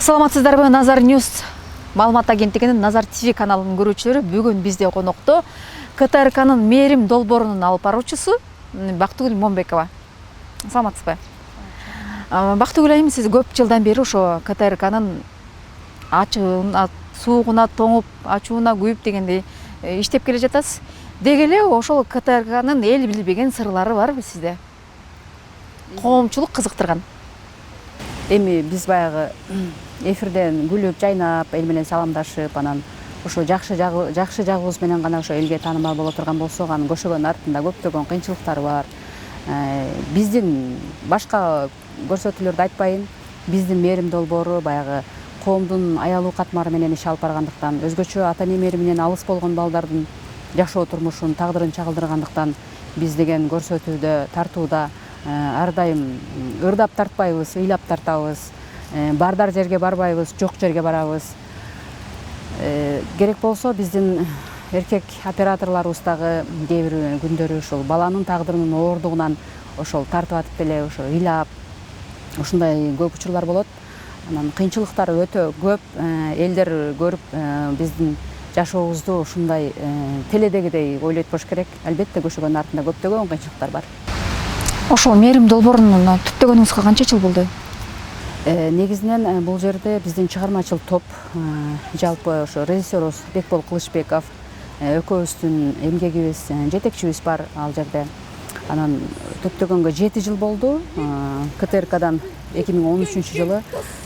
Саламатсыздарбы, Назар Ньюс маалымат агенттигинин Назар ТВ каналынын көрүүчүлөрү, бүгүн бизде конокто КТРКнын Мээрим долбоорунун алып баруучусу Бактыгүл Момбекова. Саламатсызбы? Бактыгүл айым, сиз көп жылдан бери ошо КТРКнын ачыгына, суугуна тоңуп, ачууна күйүп дегендей иштеп келе жатасыз. Деги эле ошол КТРКнын эл билбеген сырлары барбы сизде? Коомчулук кызыктырган. Эми биз баягы эфирден күлүп, жайнап, эл менен саламдашып, анан ошо жакшы жагыбыз менен гана ошо элге таанымал боло турган болсок, анын көшөгөнүн артында көптөгөн кыйынчылыктар бар. Биздин башка көрсөтүүлөрдү айтпайын, биздин Мээрим долбоору баягы коомдун аялуу катмары менен иш алып баргандыктан, өзгөчө ата энемери менен алыс болгон балдардын жашоо турмушун, тагдырын чагылдыргандыктан биз деген көрсөтүүдө, тартууда ар дайым ырдап тартпайбыз, ыйлап тартабыз. Бардар жерге барбайбыз, жок жерге барабыз. Керек болсо биздин эркек операторлорубуз дагы кээ бир күндөрү ушул баланын тагдырынын оордугунан ошол тартып атып деле ошо ыйлап, ушундай көп учурлар болот. Анан кыйынчылыктары өтө көп. Элдер көрүп биздин жашообузду ушундай теледегидей ойлойт болуш керек. Албетте көшөгөнүн артында көптөгөн кыйынчылыктар бар. Ошол Мээрим долбоорун түптөгөнүңүзгө канча жыл болду? Негизинен бул жерде биздин чыгармачыл топ, жалпы ошо режиссерубуз Бекбол Кылычбеков, экөөбүздүн эмгегибиз, жетекчибиз бар ал жерде. Анан түптөгөнгө 7 жыл болду. КТРКдан 2013-жылы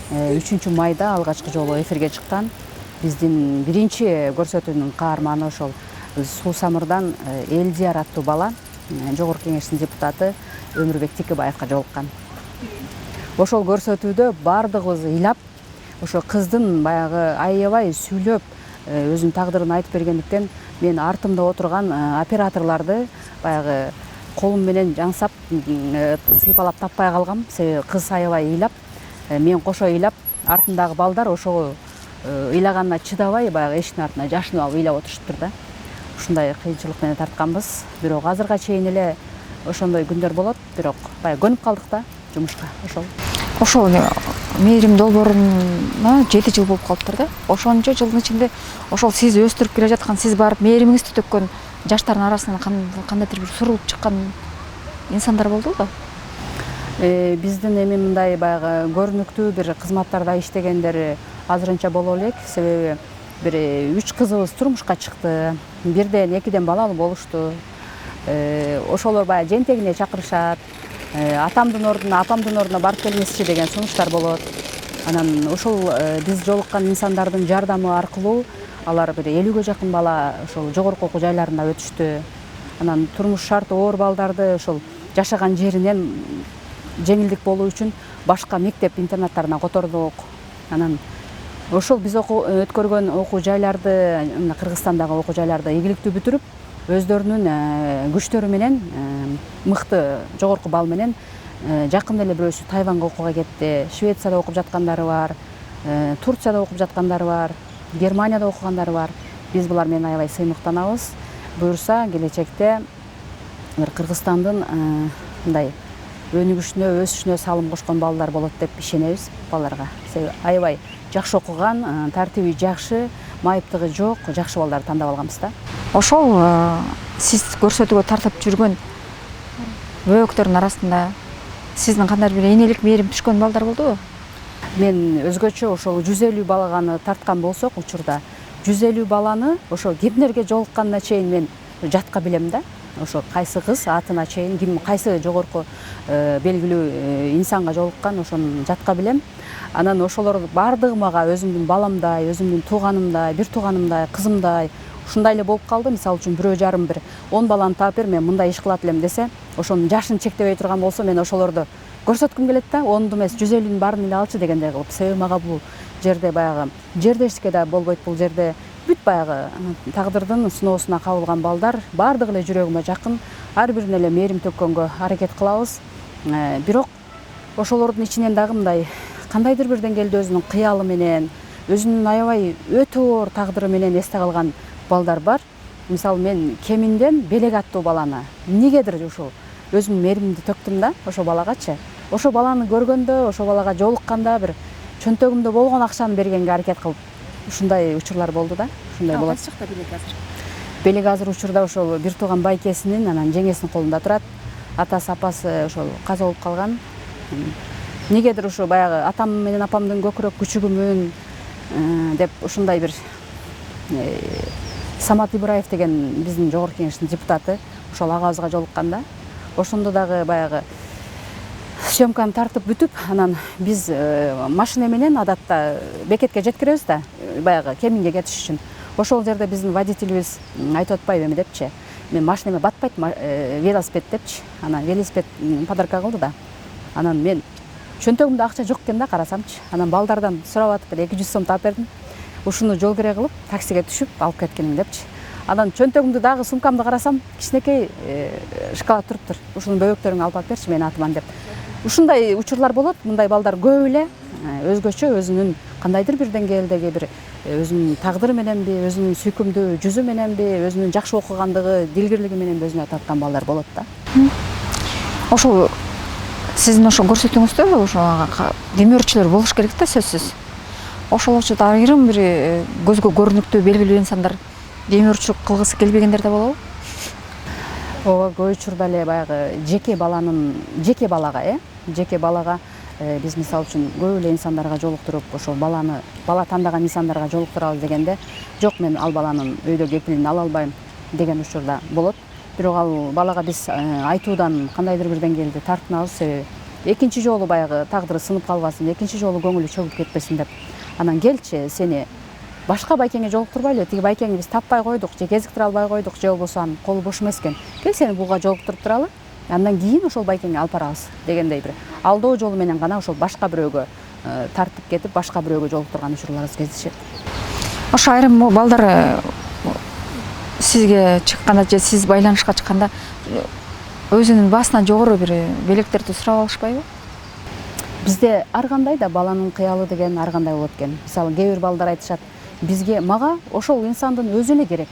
3-майда алгачкы жолу эфирге чыккан. Биздин биринчи көрсөтүүнүн каарманы ошол Суусамырдан Элдияр аттуу бала, Жогорку Кеңештин депутаты Өмүрбек Тикебаевга жолуккан. Ошол көрсөтүүдө бардыгыбыз ыйлап, ошо кыздын баягы аябай сүйлөп, өзүнүн тагдырын айтып бергендиктен, мен артымда отурган операторлорду баягы колум менен жаңсап, сыйпалап таппай калгам. Себеби кыз аябай ыйлап, мен кошо ыйлап, артындагы балдар ошого ыйлаганына чыдабай, баягы эшиктин артына жашынып алып ыйлап отуруштур да. Ушундай кыйынчылык менен тартканбыз. Бирок азырга чейин эле ошондой күндөр болот. Бирок баягы көнүп калдык да жумушка. Ошол Мээрим долбооруна 7 жыл болуп калыптыр да. Ошончо жылдын ичинде ошол сиз өстүрүп келе жаткан, сиз барып мээримиңизди төккөн жаштардын арасынан кандайдыр бир сурулуп чыккан инсандар болдубу? Биздин эми мындай баягы көрүнүктүү бир кызматтарда иштегендер азырынча боло элек. Себеби бир 3 кызыбыз турмушка чыкты. Бирден, экиден балалуу болушту. Ошолор баягы жентегине чакырышат. Атамдын ордуна, апамдын ордуна барып келмесчи деген сунуштар болот. Анан ошол биз жолуккан инсандардын жардамы аркылуу алар бир 50-гө жакын бала ошол жогорку окуу жайларында өтүштү. Анан турмуш шарты оор балдарды ошол жашаган жеринен жеңилдик болуу үчүн башка мектеп интернаттарына котордук. Анан ошол биз өткөргөн окуу жайларды, Кыргызстандагы окуу жайларды ийгиликтүү бүтүрүп, өздөрүнүн күчтөрү менен, мыкты жогорку бал менен жакында эле бирөөсү Тайванга окууга кетти, Швецияда окуп жаткандары бар, Турцияда окуп жаткандары бар, Германияда окугандары бар. Биз булар менен аябай сыймыктанабыз. Буюрса келечекте бир Кыргызстандын мындай өнүгүшүнө, өсүшүнө салым кошкон балдар болот деп ишенебиз балдарга. Себеби аябай жакшы окуган, тартиби жакшы, майыптыгы жок, жакшы балдарды тандап алганбыз да. Ошол сиз көрсөтүүгө тартып жүргөн бөөктөрдүн арасында сиздин кандайдыр бир энелик мээрим түшкөн балдар болдубу? Мен өзгөчө ошол 150 баланы тарткан болсок, учурда 150 баланы ошо кимдерге жолукканына чейин мен жатка билем да. Ошо кайсы кыз атына чейин, ким кайсы жогорку белгилүү инсанга жолуккан, ошону жатка билем. Анан ошолор бардыгы мага өзүмдүн баламдай, өзүмдүн тууганымдай, бир тууганымдай, кызымдай ушундай эле болуп калды. Мисалы үчүн бирөө жарым бир 10 баланы таап бер, мен мындай иш кылат элем десе, ошонун жашын чектебей турган болсо, мен ошолорду көрсөткүм келет да, 10ду эмес 150-нин баарын эле алчы дегендей кылып. Себеби мага бул жерде баягы жердешикке да болбойт. Бул жерде бүт баягы тагдырдын сыноосуна кабылган балдар бардыгы эле жүрөгүмө жакын. Ар бирине эле мээрим төккөнгө аракет кылабыз. Бирок ошолордун ичинен дагы мындай кандайдыр бир деңгээлде өзүнүн кыялы менен, өзүнүн аябай өтө оор тагдыры менен эсте калган балдар бар. Мисалы мен Кеминден Белек аттуу баланы эмнегедир ушул өзүмдүн мээримимди төктүм да ошо балагачы. Ошо баланы көргөндө, ошо балага жолукканда бир чөнтөгүмдө болгон акчаны бергенге аракет кылып ушундай учурлар болду да. Ушундай болот. Кайсы жакта белек азыр? Белек азыр учурда ошол бир тууган байкесинин анан жеңесинин колунда турат. Атасы апасы ошол каза болуп калган. Негедир ушу баягы атам менен апамдын көкүрөк күчүгүмүн деп ушундай бир Самат Ибраев деген биздин жогорку кеңештин депутаты ошол агабызга жолукканда ошондо дагы баягы съемканы тартып бүтүп, анан биз машина менен адатта бекетке жеткиребиз да, баягы Кеминге кетиш үчүн. Ошол жерде биздин водителибиз айтып атпайбы эме депчи. Мен машинеме батпайт, велосипед депчи. Анан велосипед подарка кылды да. Анан мен чөнтөгүмдө акча жок экен да, карасамчы. Анан балдардан сурап атып 200 сом таап бердим. Ушуну жол кире кылып таксиге түшүп алып кеткеним депчи. Анан чөнтөгүмдү дагы сумкамды карасам, кичинекей шоколад туруптур. Ушунун бөбөктөрүңө алып берчи, менин атыман деп. Ушундай учурлар болот. Мындай балдар көп эле өзгөчө өзүнүн кандайдыр бир деңгээлдеги бир өзүнүн тагдыры мененби, өзүнүн сүйкүмдүү жүзү мененби, өзүнүн жакшы окугандыгы, дилгирлиги менен өзүнө таткан балдар болот да. Ошол сиздин ошо көрсөтүүңүздө ошо демөөрчүлөр болуш керек да, сөзсүз. Ошол учурда айрым бир көзгө көрүнүктүү белгилүү инсандар демөөрчүлүк кылгысы келбегендер да болобу? Ооба, көп учурда эле баягы жеке балага биз мисалы үчүн көп эле инсандарга жолуктуруп, ошол бала тандаган инсандарга жолуктурабыз дегенде, жок мен ал баланын өйдө кепилин ала албайм деген учурда болот. Бирок ал балага биз айтуудан кандайдыр бир деңгээлде тартынабыз, себеби экинчи жолу баягы тагдыры сынып калбасын, экинчи жолу көңүлү чөгүп кетпесин деп. Анан келчи, сени башка байкеңе жолуктурбайлы, тиги байкеңи биз таппай койдук, же кезиктире албай койдук, же болбосо анын колу бош эмес экен. Кел сени буга жолуктуруп туралы, андан кийин ошол байкеңе алып барабыз дегендей бир алдоо жолу менен гана ошол башка бирөөгө тартып кетип, башка бирөөгө жолуктурган учурларыбыз кездешет. Ошо айрым балдар сизге чыкканда же сиз байланышка чыкканда өзүнүн баасынан жогору бир белектерди сурап алышпайбы? Бизде ар кандай да баланын кыялы деген ар кандай болот экен. Мисалы кээ бир балдар айтышат, мага ошол инсандын өзү эле керек.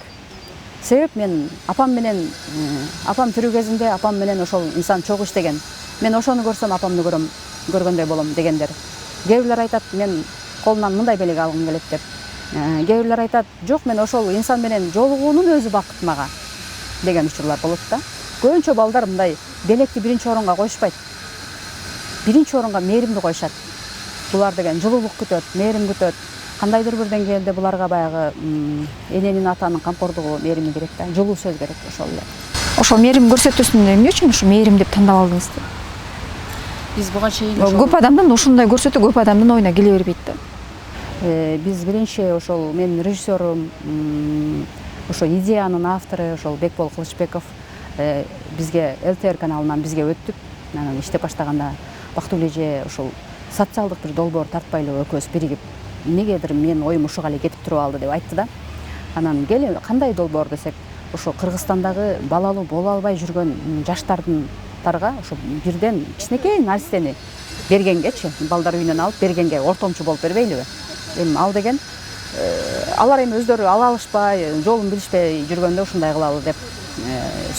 Себеп мен апам тирүү кезинде апам менен ошол инсан чогуу иштеген. Мен ошону көрсөм апамды көргөндөй болом дегендер. Кээ бирлер айтат, мен колунан мындай белек алгым келет деп. Кээ бирлер айтат, жок мен ошол инсан менен жолугуунун өзү бакыт мага деген учурлар болот да. Көбүнчө балдар мындай белекти биринчи орунга коюшпайт. Биринчи орунга мээримди коюшат. Булар деген жылуулук күтөт, мээрим күтөт. Кандайдыр бир деңгээлде буларга баягы эненин атанын камкордугу, мээрими керек да, жылуу сөз керек ошол эле. Ошол мээрим көрсөтүүсүн эмне үчүн ушу мээрим деп тандап алдыңыз? Биз буга чейин көп адамдын ушундай көрсөтүү көп адамдын оюна келе бербейт да. Биз биринчи ошол менин режиссерум, ошо идеянын автору ошол Бекбол Кылычбеков бизге ЛТР каналынан бизге өттүп, анан иштеп баштаганда Бактыгүл эже ошол социалдык бир долбоор тартпайлы экөөбүз биригип, негедир менин оюм ушуга эле кетип туруп алды деп айтты да. Анан кел кандай долбоор десек, ошо Кыргызстандагы балалуу боло албай жүргөн жаштардындарга ошо бирден кичинекей нарсени бергенгечи, балдар үйүнөн алып бергенге ортомчу болуп бербейлиби? Эми ал деген алар эми өздөрү ала алышпай, жолун билишпей жүргөндө ушундай кылалы деп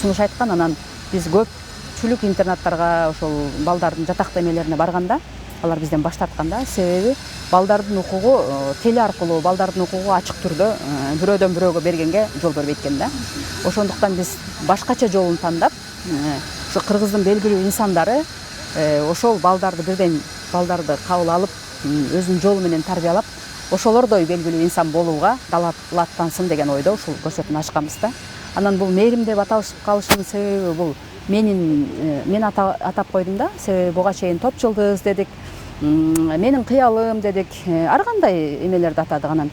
сунуш айткан. Анан биз көпчүлүк интернаттарга ошол балдардын жатакта эмелерине барганда алар бизден баш тартканда, себеби балдардын укугу теле аркылуу, балдардын укугу ачык түрдө бирөөдөн бирөөгө бергенге жол бербейт экен да. Ошондуктан биз башкача жолун тандап, ошо кыргыздын белгилүү инсандары ошол балдарды бирден балдарды кабыл алып, өзүнүн жолу менен тарбиялап, ошолордой белгилүү инсан болууга далааттансын деген ойдо ушул көрсөтүүнү ачканбыз да. Анан бул мээрим деп аталышып калышынын себеби бул мен атап койдум да, себеби буга чейин топ жылдыз дедик, менин кыялым дедик, ар кандай эмелерди атадык. Анан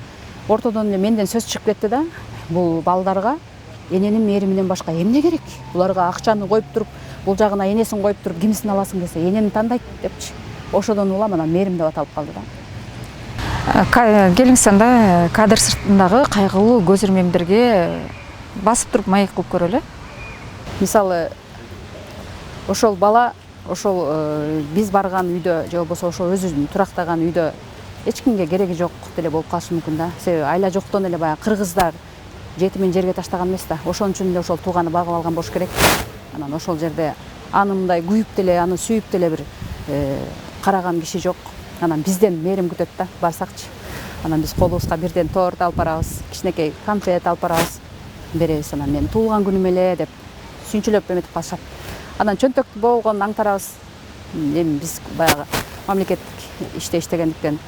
ортодон эле менден сөз чыгып кетти да, бул балдарга эненин мээриминен башка эмне керек? Буларга акчаны коюп туруп, бул жагына энесин коюп туруп, кимисин аласың десе, энени тандайт депчи. Ошодон улам анан мээрим деп аталып калды да. Келиңиз анда кадр сыртындагы кайгылуу көз ирмемдерге басып туруп маек кылып көрөлү. Мисалы ошол бала ошол биз барган үйдө же болбосо ошол өзүнүн турактаган үйдө эч кимге кереги жок деле болуп калышы мүмкүн да. Себеби айла жоктон эле баягы кыргыздар жетимин жерге таштаган эмес да. Ошон үчүн эле ошол тууганы багып алган болуш керек. Анан ошол жерде аны мындай күйүп деле, аны сүйүп деле бир караган киши жок. анан бизден мээрим күтөт да, барсакчы. Анан биз колубузга бирден торт алып барабыз, кичинекей конфет алып барабыз, беребиз. Анан мен туулган күнүм эле деп сүйүнчүлөп эметип калышат. Анан чөнтөктү болгон аңтарабыз. Эми биз баягы мамлекеттик иште иштегендиктен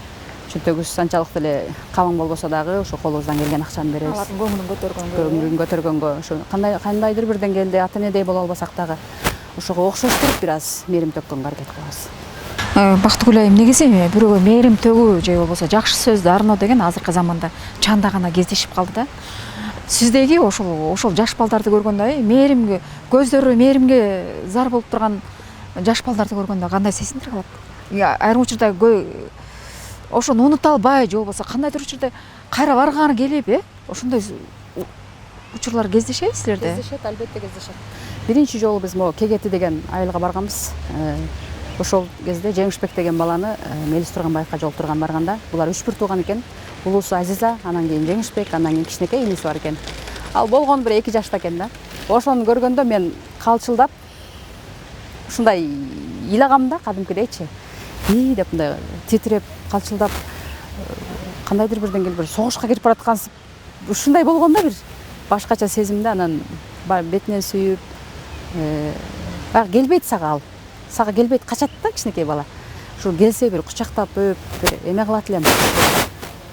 чөнтөгүбүз анчалык деле калың болбосо дагы ошо колубуздан келген акчаны беребиз. Алардын көңүлүн Көңүлүн көтөргөнгө, ошо кандайдыр бир деңгээлде ата энедей боло албасак дагы ошого окшоштуруп бир аз мээрим төккөнгө аракет кылабыз. Бактыгүл айым, негизи бирөөгө мээрим төгүү же болбосо жакшы сөздү арноо деген азыркы заманда чанда гана кездешип калды да. Сиздеги ошол жаш балдарды көргөндө, мээримге көздөрү мээримге зар болуп турган жаш балдарды көргөндө кандай сезимдер калат? Айрым учурда ошону унута албай же болбосо кандайдыр учурда кайра баргыңар келип, ошондой учурлар кездешеби силерде? Кездешет, албетте кездешет. Биринчи жолу биз могу Кегети деген айылга барганбыз. Ошол кезде Жеңишбек деген баланы Мелис Турганбаевка жолуктурган барганда, булар 3 бир тууган экен. Улуусу Азиза, анан кийин Жеңишбек, анан кийин кичинекей иниси бар экен. Ал болгону бир 2 жашта экен да. Ошону көргөндө мен калчылдап ушундай ыйлагам да, кадимкидейчи. Деп мындай титиреп, калчылдап, кандайдыр бир деңгээлде бир согушка кирип бараткансып, ушундай болгондо бир башкача сезимде. Анан бетинен сүйүп, баягы келбейт сага келбейт, качат да кичинекей бала. Ушу келсе бир кучактап өп, бир эме кылат элем.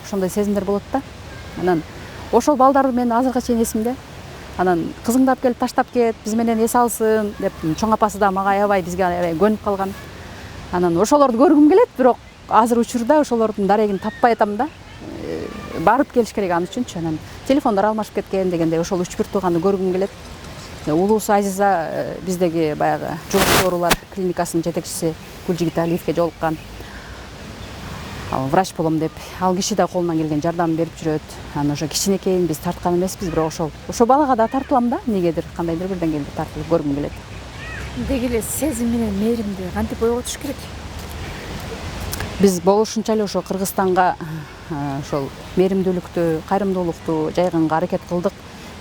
Ошондой сезимдер болот да. Анан ошол балдар мен азыркыга чейин эсимде. Анан кызыңды алып келип таштап кет, биз менен эс алсын деп, чоң апасы да мага аябай бизге аябай көнүп калган. Анан ошолорду көргүм келет, бирок азыр учурда ошолордун дарегин таппай атам да. Барып келиш керек аны үчүнчү. Анан телефондар алмашып кеткен дегендей ошол 3 бир тууганды көргүм келет. Улуусу Азиза биздеги баягы жугуш оорулар клиникасынын жетекчиси Гүлжигит Алиевке жолуккан. Врач болом деп, ал киши да колунан келген жардам берип жүрөт. Анан ошо кичинекейин биз тарткан эмеспиз, бирок ошол балага да тартылам да, негедир кандайдыр бир деңгээлде тартылып көргүм келет. Деги эле сезим менен мээримди кантип ойготуш керек? Биз болушунча эле ошо Кыргызстанга ошол мээримдүүлүктү, кайрымдуулукту жайганга аракет кылдык.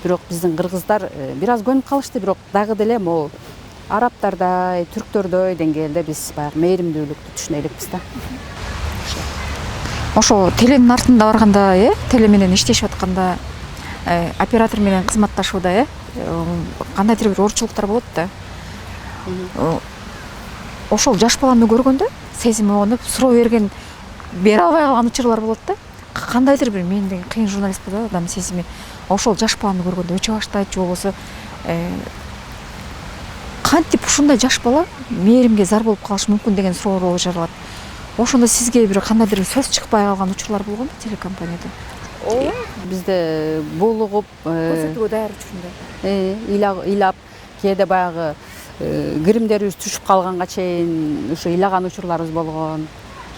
Бирок биздин кыргыздар бир аз көнүп калышты, бирок дагы деле могу арабтардай, түрктөрдөй деңгээлде биз баягы мээримдүүлүктү түшүнө элекпиз да. Ошо теленин артында барганда, теле менен иштешип атканда, оператор менен кызматташууда, кандайдыр бир оорчулуктар болот да. Ошол жаш баланы көргөндө сезим угунуп, суроо бере албай калган учурлар болот да. Кандайдыр бир мен деген кыйын журналист да, адам сезими ошол жаш баланы көргөндө өчө баштайт же болбосо кантип ушундай жаш бала мээримге зар болуп калышы мүмкүн деген суроолор жаралат. Ошондо сизге бир кандайдыр бир сөз чыкпай калган учурлар болгонбу телекомпанияда? Бизде булугуп, көрсөтүүгө даяр учурунда ыйлап, кээде баягы киримдерибиз түшүп калганга чейин ушу ыйлаган учурларыбыз болгон.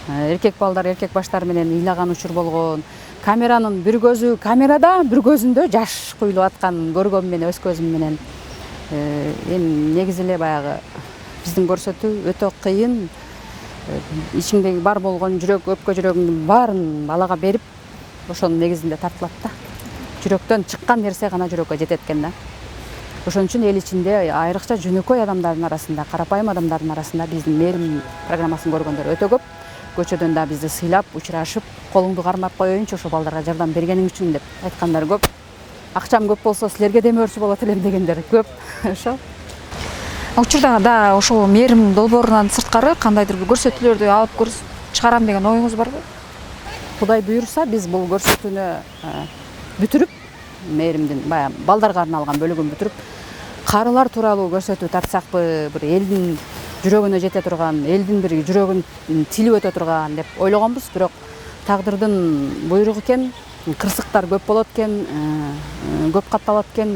Эркек балдар эркек баштар менен ыйлаган учур болгон. Камеранын бир көзү камерада, бир көзүндө жаш куюлуп атканын көргөм мен өз көзүм менен. Эми негизи эле баягы биздин көрсөтүү өтө кыйын. Ичиңдеги бар болгон жүрөк, өпкө жүрөгүңдүн баарын балага берип, ошонун негизинде тартылат да. Жүрөктөн чыккан нерсе гана жүрөккө жетет экен да. Ошон үчүн эл ичинде айрыкча жөнөкөй адамдардын арасында, карапайым адамдардын арасында биздин мээрим программасын көргөндөр өтө көп. Көчөдөн да бизди сыйлап, учурашып, колуңду кармап коеюнчу ошо балдарга жардам бергениң үчүн деп айткандар көп. Акчам көп болсо силерге демөөрчү болот элем дегендер көп. Ошо. Учурда да ошол мээрим долбоорунан сырткары кандайдыр бир көрсөтүүлөрдү алып чыгарам деген оюңуз барбы? Кудай буйрса, биз бул көрсөтүүнү бүтүрүп, мээримдин баягы балдарга арналган бөлүгүн бүтүрүп, карылар тууралуу көрсөтүү тартсакпы, бир элдин жүрөгүнө жете турган, элдин бир жүрөгүн тилип өтө турган деп ойлогонбуз, бирок тагдырдын буйругу экен, кырсыктар көп болот экен, көп катталат экен.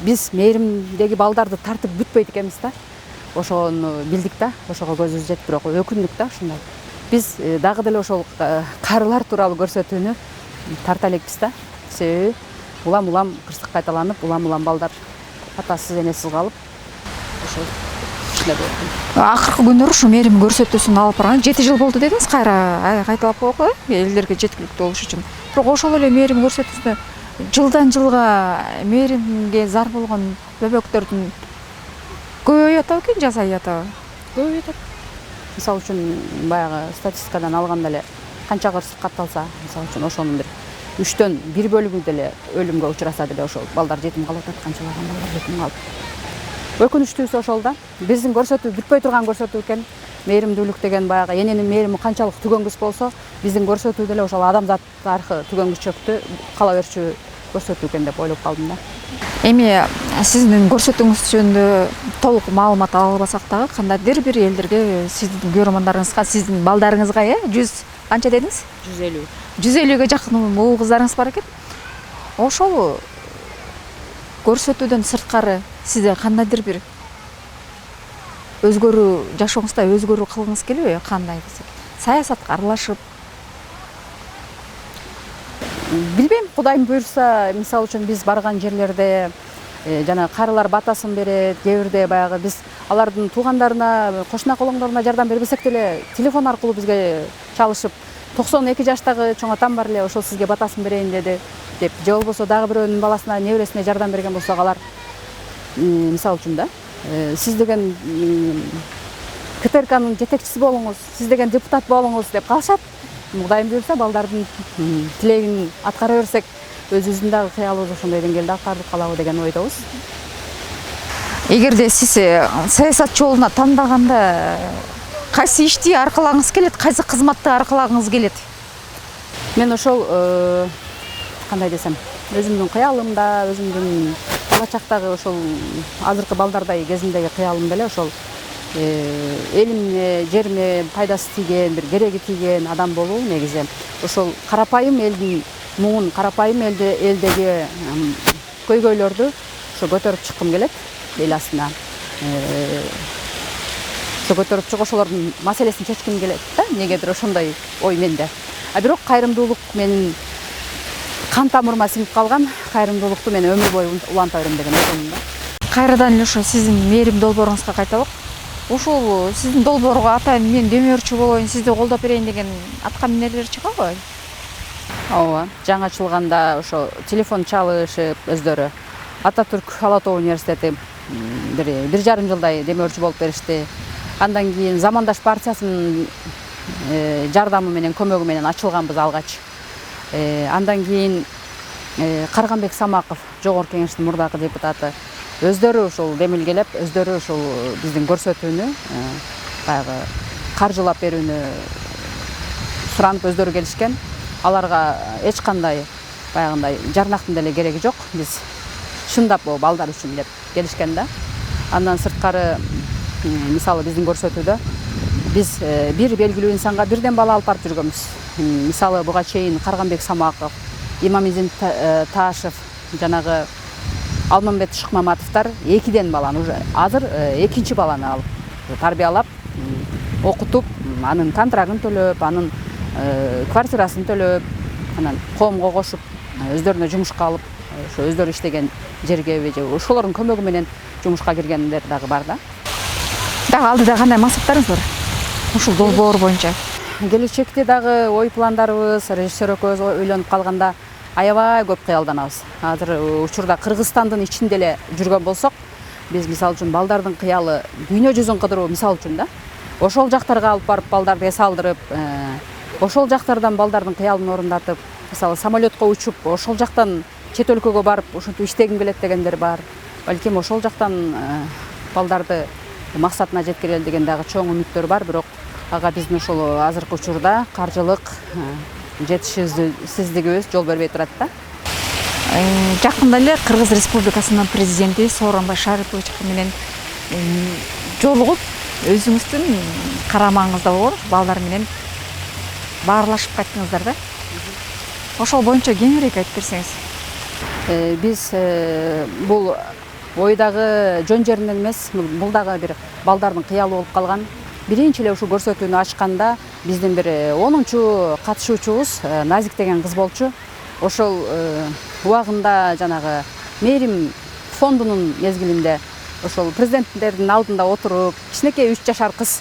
Биз мээримдеги балдарды тартып бүтпөйт экенбиз да. Ошону билдик да, ошого көзүбүз жетип, бирок өкүндүк да ушундай. Биз дагы деле ошол карылар тууралуу көрсөтүүнү тарта элекпиз да. Себеби улам кырсык кайталанып, улам балдар атасыз энесиз калып, ошол акыркы күндөр ушу мээрим көрсөтүүсүн алып барган 7 жыл болду дедиңиз, кайра кайталап коелу элдерге жеткиликтүү болуш үчүн. Бирок ошол эле мээрим көрсөтүүсүндө жылдан жылга мээримге зар болгон бөбөктөрдүн көбөйүп атабы экен, же азайып атабы? Көбөйүп атат. мисалы үчүн баягы статистикадан алганда эле канча кырсык катталса, мисалы үчүн ошонун бир 3төн 1 бөлүгү деле өлүмгө учураса деле ошол балдар жетим калып атат, канчалаган балдар жетим калып. Өкүнүчтүүсү ошол да. Биздин көрсөтүү бүтпөй турган көрсөтүү экен. Мээримдүүлүк деген баягы эненин мээрими канчалык түгөнгүс болсо, биздин көрсөтүү деле ошол адамзат тарыхы түгөнгүчтү кала берчү көрсөтүү экен деп ойлоп калдым да. Эми сиздин көрсөтүүңүз жөнүндө толук маалымат ала албасак дагы, кандайдыр бир элдерге, сиздин көрөрмандарыңызга, сиздин балдарыңызга 100 канча дедиңиз? 150. 150ге жакын уул кыздарыңыз бар экен. Ошол көрсөтүүдөн сырткары сизде кандайдыр бир өзгөрүү, жашооңузда өзгөрүү кылгыңыз келеби? Кандай десек, саясатка аралашып? Билбейм, Кудайым буйрса, мисалы үчүн биз барган жерлерде жана карылар батасын берет, кээ бирде баягы биз алардын туугандарына, кошуна колоңдоруна жардам бербесек деле телефон аркылуу бизге чалышып, 92 жаштагы чоң атам бар эле, ошол сизге батасын берейин деди деп, же болбосо дагы бирөөнүн баласына, небересине жардам берген болсок, алар мисалы үчүн да, сиз деген КТРКнын жетекчиси болуңуз, сиз деген депутат болуңуз деп калышат. Кудайым буйрса, балдардын тилегин аткара берсек, өзүбүздүн дагы кыялыбыз ошондой деңгээлде аткарылып калабы деген ойдобуз. Эгерде сиз саясат жолуна тандаганда кайсы ишти аркалагыңыз келет, кайсы кызматты аркалагыңыз келет? Мен ошол кандай десем, өзүмдүн кыялымда, өзүмдүн бала чактагы ошол азыркы балдардай кезимдеги кыялым деле ошол элимне, жериме пайдасы тийген, бир кереги тийген адам болуу негизи. Ошол карапайым элдин муңун, карапайым элдеги көйгөйлөрдү ошо көтөрүп чыккым келет эл астына. Ошо көтөрүп чыгып ошолордун маселесин чечким келет да, негедир ошондой ой менде. А бирок кайрымдуулук менин кан тамырыма сиңип калган, кайрымдуулукту мен өмүр бою уланта берем деген ойдомун да. Кайрадан эле ошо сиздин мээрим долбооруңузга кайталык. Ошол сиздин долбоорго атайын, мен демөөрчү болоюн, сизди колдоп берейин деген атка минерлер чыгабы? Ооба, жаңы ачылганда ошо телефон чалышып өздөрү Ататүрк Ала Тоо университети бир 1,5 жылдай демөөрчү болуп беришти. Андан кийин Замандаш партиясынын жардамы менен, көмөгү менен ачылганбыз алгач. Андан кийин Карганбек Самаков, жогорку кеңештин мурдагы депутаты, өздөрү ошол демилгелеп, өздөрү ошол биздин көрсөтүүнү баягы каржылап берүүнү суранып өздөрү келишкен. Аларга эч кандай баягындай жарнактын деле кереги жок. Биз шындап балдар үчүн деп келишкен да. Андан сырткары мисалы биздин көрсөтүүдө биз бир белгилүү инсанга бирден бала алып барып жүргөнбүз. Мисалы буга чейин Карганбек Самаков, Имамидин Таашев, жанагы Алмамбет Шыкмаматовдор 2ден баланы уже азыр 2-чи баланы алып тарбиялап, окутуп, анын контрагын төлөп, анын квартирасын төлөп, анан коомго кошуп, өздөрүнө жумушка алып, ошо өздөрү иштеген жерге же ошолордун көмөгү менен жумушка киргендер дагы бар да. Дагы алдыда кандай максаттарыңыз бар? Ушул долбоор боюнча. Келечекте дагы ой пландарыбыз, режиссер экөөбүз ойлонуп калганда аябай көп кыялданабыз. Азыр учурда Кыргызстандын ичинде эле жүргөн болсок, биз мисалы үчүн балдардын кыялы дүйнө жүзүн кыдыруу мисалы үчүн да. Ошол жактарга алып барып балдарды эс алдырып, ошол жактардан балдардын кыялын орундатып, мисалы самолетко учуп, ошол жактан чет өлкөгө барып, ушинтип иштегим келет дегендер бар. Балким ошол жактан балдарды максатына жеткирели деген дагы чоң үмүттөр бар, бирок ага биздин ошол азыркы учурда каржылык жетишсиздигибиз жол бербей турат да. Жакында эле Кыргыз Республикасынын президенти Сооронбай Шарипович менен жолугуп, өзүңүздүн карамагыңызда болгон балдар менен баарлашып кайттыңыздар да. Ошол боюнча кеңирээк айтып берсеңиз. Биз бул ойдагы жөн жеринен эмес, бул дагы бир балдардын кыялы болуп калган. Биринчи эле ушул көрсөтүүнү ачканда биздин бир 10-чу катышуучубуз Назик деген кыз болчу. Ошол убагында жанагы мээрим фондунун мезгилинде ошол президенттердин алдында отуруп, кичинекей 3 жашар кыз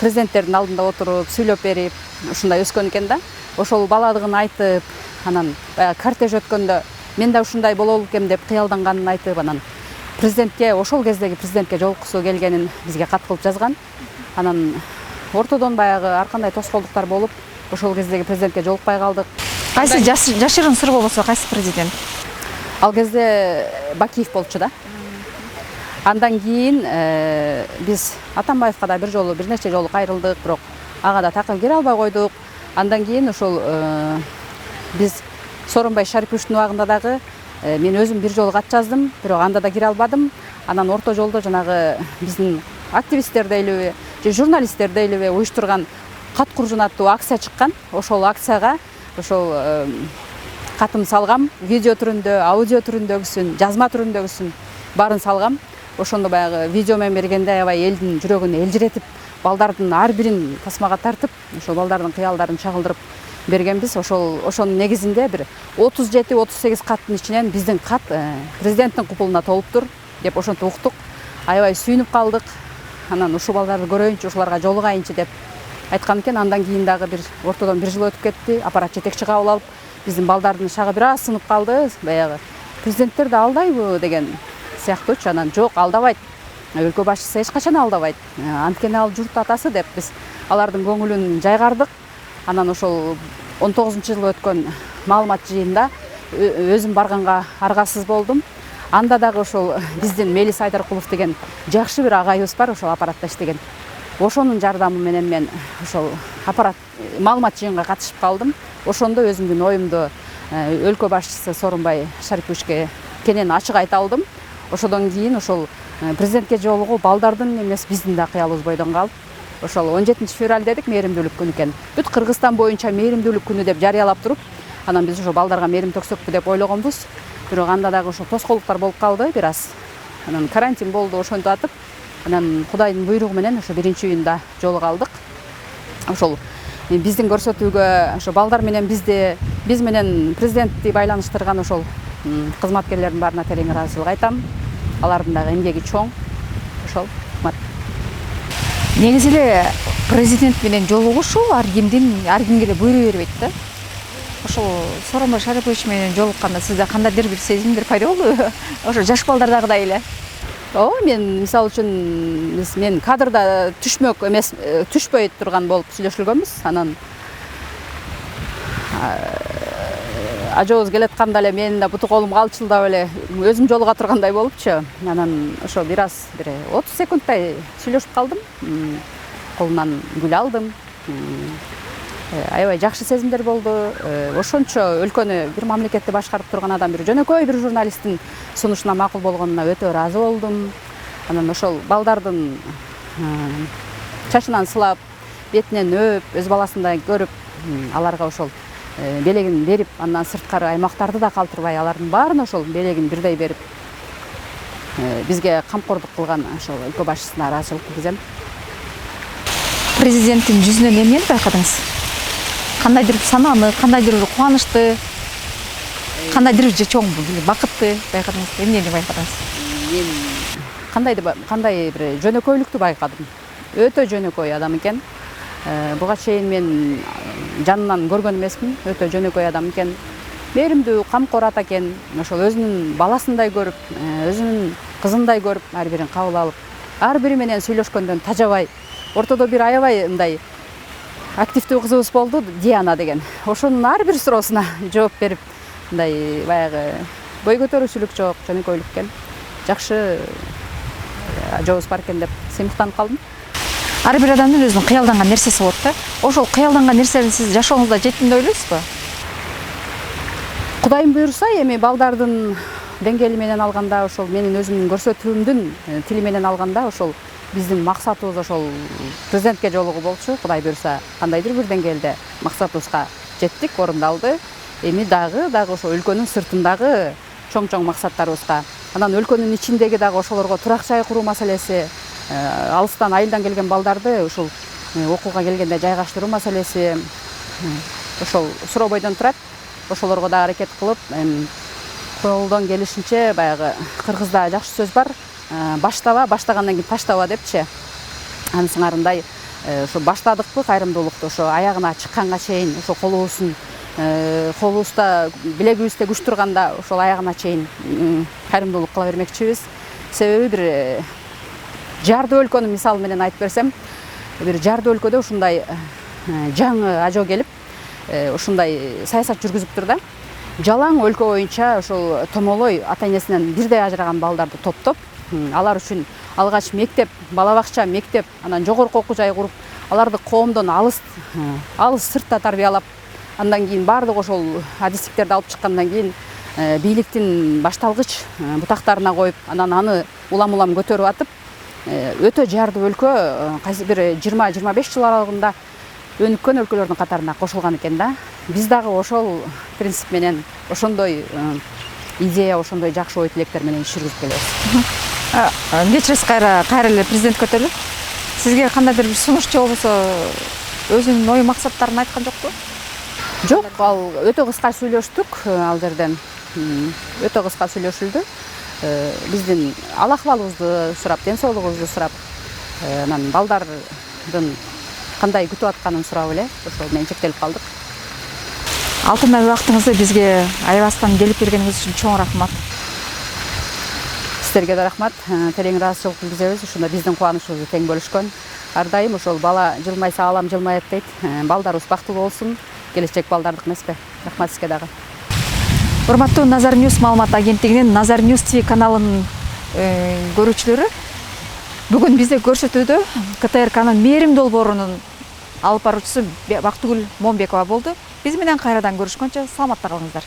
президенттердин алдында отуруп, сүйлөп берип, ушундай өскөн экен да. Ошол баладыгын айтып, анан баягы кортеж өткөндө мен да ушундай бололу экем деп кыялданганын айтып, анан президентке, ошол кездеги президентке жолуккусу келгенин бизге кат кылып жазган. Анан ортодон баягы ар кандай тоскоолдуктар болуп ошол кездеги президентке жолукпай калдык. Кайсы жашырын сыр болбосо кайсы президент? Ал кезде Бакиев болчу да. Андан кийин биз Атамбаевка да бир жолу бир нече жолу кайрылдык, бирок ага да такыр кире албай койдук. Андан кийин ошол биз Сооронбай Шариповичтин убагында дагы мен өзүм бир жолу кат жаздым, бирок анда да кире албадым. Анан орто жолдо жанагы биздин активисттер дейлиби же журналисттер дейлиби уюштурган кат куржун аттуу акция чыккан. Ошол акцияга ошол катым салгам, видео түрүндө, аудио түрүндөгүсүн, жазма түрүндөгүсүн баарын салгам. Ошондо баягы видео менен бергенде аябай элдин жүрөгүн элжиретип, балдардын ар бирин тасмага тартып, ошол балдардын кыялдарын чагылдырып бергенбиз. Ошонун негизинде бир 37-38 каттын ичинен биздин кат президенттин купулуна толуптур деп ошентип уктук. Аябай сүйүнүп калдык. Анан ушул балдарды көрөйүнчү, ушуларга жолугайынчы деп айткан экен. Андан кийин дагы бир ортодон бир жыл өтүп кетти. Аппарат жетекчи кабыл алып, биздин балдардын шагы бир аз сынып калды. Баягы президенттер да алдайбы деген сыяктуучу. Анан жок, алдабайт. Өлкө башчысы эч качан алдабайт. Анткени ал журт атасы деп биз алардын көңүлүн жайгардык. Анан ошол 19-жылы өткөн маалымат жыйында өзүм барганга аргасыз болдум. Анда дагы ошол биздин Мелис Айдаркулов деген жакшы бир агайыбыз бар, ошол аппаратта иштеген. Ошонун жардамы менен мен ошол аппарат маалымат жыйынга катышып калдым. Ошондо өзүмдүн оюмду өлкө башчысы Сооронбай Шариповичке кенен ачык айта алдым. Ошодон кийин ошол президентке жолугуу балдардын эмес, биздин да кыялыбыз бойдон калып, ошол 17 февраль дедик, мээримдүүлүк күнү экен. Бүт Кыргызстан боюнча мээримдүүлүк күнү деп жарыялап туруп, анан биз ошо балдарга мээрим төксөкпү деп ойлогонбуз. Бирок анда дагы ошо тоскоолдуктар болуп калды бир аз. Анан карантин болду, ошентип атып, анан Кудайдын буйругу менен ошо 1-июнда жолуга алдык. Ошол биздин көрсөтүүгө ошо балдар менен биз менен президентти байланыштырган ошол кызматкерлердин баарына терең ыраазычылык айтам. Алардын дагы эмгеги чоң. Ошол негизи эле президент менен жолугушуу ар кимге эле буйрук бербейт да. Ошол Сооронбай Шарипович менен жолукканда сизде кандайдыр бир сезимдер пайда болдубу? Ошо жаш балдардагыдай эле. Мен мисалы үчүн мен кадрда түшмөк эмес, түшпөй турган болуп сүйлөшүлгөнбүз. Анан ажообуз келатканда эле менин да буту колум калчылдап эле өзүм жолуга тургандай болупчу. Анан ошо бир аз бир 30 секундтай сүйлөшүп калдым. Колунан гүл алдым. Аябай жакшы сезимдер болду. Ошончо өлкөнү бир мамлекетти башкарып турган адам, бир жөнөкөй бир журналисттин сунушуна макул болгонуна өтө ыраазы болдум. Анан ошол балдардын чачынан сылап, бетинен өп, өз баласындай көрүп, аларга ошол белегин берип, андан сырткары аймактарды да калтырбай, алардын баарына ошол белегин бирдей берип, бизге камкордук кылган ошол өлкө башчысына ыраазычылык билдирем. Президенттин жүзүнөн эмнени байкадыңыз? Кандайдыр сананы, кандайдыр кубанычты, кандайдыр чоң бакытты байкадыңыз? Эмнени байкадыңыз? Мен кандай бир жөнөкөйлүктү байкадым. Өтө жөнөкөй адам экен. Буга чейин мен жанынан көргөн эмесмин. Өтө жөнөкөй адам экен. Мээримдүү, камкор ата экен. Ошол өзүнүн баласындай көрүп, өзүнүн кызындай көрүп, ар бирин кабыл алып, ар бири менен сүйлөшкөндөн тажабай. Ортодо бир аябай мындай активдүү кызыбыз болду, Диана деген. Ошонун ар бир суроосуна жооп берип, мындай баягы бой көтөрүүчүлүк жок, жөнөкөйлүк экен. Жакшы ажообуз бар экен деп сыймыктанып калдым. Ар бир адамдын өзүнүн кыялданган нерсеси болот да. Ошол кыялданган нерсени сиз жашооңузда жеттим деп ойлойсузбу? Кудайым буйруса, эми балдардын деңгээли менен алганда, ошол менин өзүмдүн көрсөтүүмдүн тили менен алганда, ошол биздин максатыбыз ошол президентке жолугуу болчу. Кудай буйруса, кандайдыр бир деңгээлде максатыбызга жеттик, орундалды. Эми дагы ошол өлкөнүн сыртындагы чоң максаттарыбызга, анан өлкөнүн ичиндеги дагы ошолорго турак жай куруу маселеси, алыстан айылдан келген балдарды ушул окууга келгенде жайгаштыруу маселеси ошол суроо бойдон турат. Ошолорго да аракет кылып, колдон келишинче баягы кыргызда жакшы сөз бар, баштаба, баштагандан кийин таштаба депчи. Анын сыңарындай ошо баштадыкпы кайрымдуулукту, ошо аягына чыкканга чейин, ошо колубузда билегибизде күч турганда ошол аягына чейин кайрымдуулук кыла бермекчибиз. Себеби бир жарды өлкөнүн мисалы менен айтып берсем, бир жарды өлкөдө ушундай жаңы ажо келип ушундай саясат жүргүзүптүр да. Жалаң өлкө боюнча ошол томолой ата энесинен бирдей ажыраган балдарды топтоп, алар үчүн алгач мектеп, бала бакча, мектеп, анан жогорку окуу жай куруп, аларды коомдон алыс сыртта тарбиялап, андан кийин баардык ошол адистиктерди алып чыккандан кийин бийликтин башталгыч бутактарына коюп, анан аны улам көтөрүп атып, өтө жардуу өлкө кайсы бир 20-25 жыл аралыгында өнүккөн өлкөлөрдүн катарына кошулган экен да. Биз дагы ошол принцип менен, ошондой идея, ошондой жакшы ой тилектер менен иш жүргүзүп келебиз. Кечиресиз, кайра эле президентке өтөлү. Сизге кандай бир сунуш же болбосо өзүнүн ой максаттарын айткан жокпу? Жок, ал өтө кыска сүйлөштүк ал жерден. Өтө кыска сүйлөшүлдү. Биздин ал акыбалыбызды сурап, ден соолугубузду сурап, анан балдардын кандай күтүп атканын сурап эле ошол менен чектелип калдык. Алтындай убактыңызды бизге аябастан келип бергениңиз үчүн чоң рахмат. Сиздерге да рахмат. Терең ыраазычылык билдиребиз. Ушунда биздин кубанычыбызды тең бөлүшкөн. Ар дайым ошол бала жылмайса алам жылмайт дейт. Балдарыбыз бактылуу болсун. Келечек балдардык эмеспи? Рахмат сизге дагы. Урматтуу Назар Ньюс маалымат агенттигинин Назар Ньюс ТВ каналынын көрүүчүлөрү, бүгүн бизде көрсөтүүдө КТРКнын мээрим долбоорунун алып баруучусу Бактыгүл Момбекова болду. Биз менен кайрадан көрүшкөнчө саламатта калыңыздар.